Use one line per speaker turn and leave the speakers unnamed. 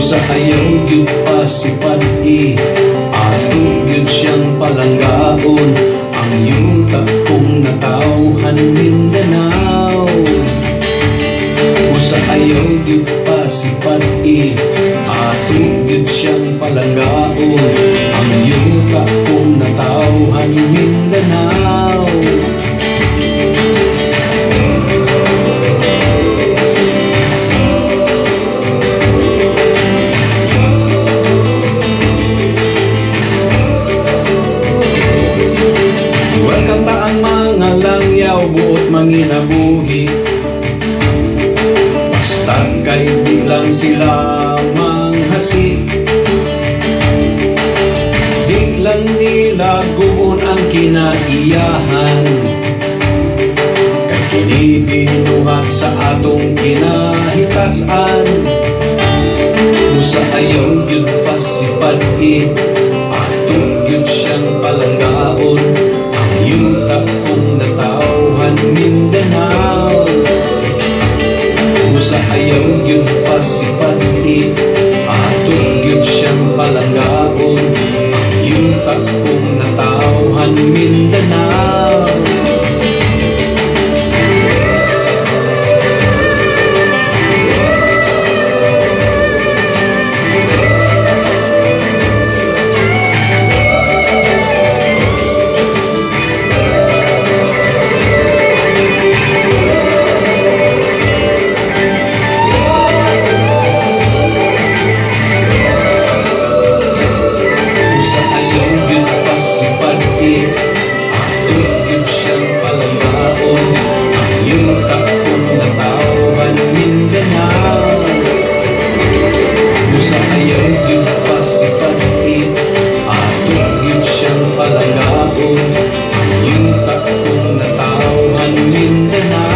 Usa ayaw gyud pasipad-i, ato gyud siyang palanggaon. Ang yuta kung natawhan Mindanao. Usa ayaw gyud pasipad-i, ato gyud siyang palanggaon. Ang yuta kung natawhan Mindanao. Buot manginabuhi, basta kay di lang sila manghasi. Di lang nila guon ang kinaiyahan, kay kini binuhat sa atong kinahitasan. Usa ayaw yun pasipad-i, ato yun siyang palanggaon. Ang yuta kung natawhan Mindanao. Usa ayaw yun pasipad-i, ato yun siyang palanggaon. Ang yuta kung natawhan Mindanao. Mindanao.